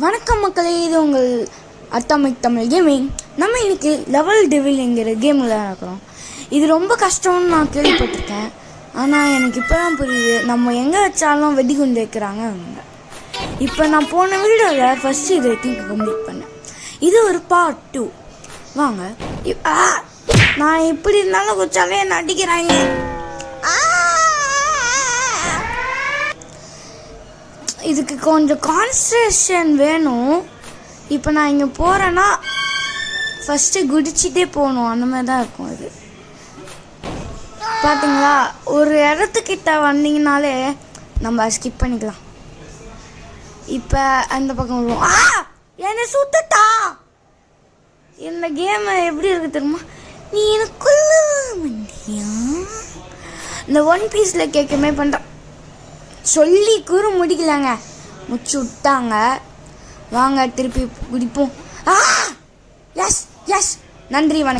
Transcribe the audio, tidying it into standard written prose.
வணக்கம் மக்களே, இது உங்கள் அட்டாமிக் தமிழ் கேமிங். நம்ம இன்னைக்கு லெவல் டெவில்ங்கிற கேமில் இருக்கிறோம். இது ரொம்ப கஷ்டம்னு நான் கேள்விப்பட்டிருக்கேன். ஆனால் எனக்கு இப்போ தான் புரியுது, நம்ம எங்கே வச்சாலும் வெடிகுண்டு வைக்கிறாங்க அவங்க. இப்போ நான் போன வீடியோவில் ஃபஸ்ட்டு இது வரைக்கும் கம்ப்ளீட் பண்ணேன். இது ஒரு பார்ட் 2. வாங்க. நான் எப்படி இருந்தாலும் வச்சாலே என்ன அடிக்கிறாங்க. இதுக்கு கொஞ்சம் கான்சன்ட்ரேஷன் வேணும். இப்போ நான் இங்கே போகிறேன்னா ஃபஸ்ட்டு குடிச்சிட்டே போகணும், அந்த மாதிரி தான் இருக்கும். இது பார்த்தீங்களா, ஒரு இடத்துக்கிட்ட வந்தீங்கனாலே நம்ம ஸ்கிப் பண்ணிக்கலாம். இப்போ அந்த பக்கம் வருவோம். என்னை சுத்தட்டா. இந்த கேம் எப்படி இருக்கு தெரியுமா? நீ எனக்குள்ள வந்தியா? இந்த ஒன் பீஸில் கேட்கமே பண்ணுறேன் சொல்லி கூறு முடிக்கலாங்க, முடிச்சு விட்டாங்க. வாங்க திருப்பி குடிப்போம். எஸ் எஸ், நன்றி, வணக்கம்.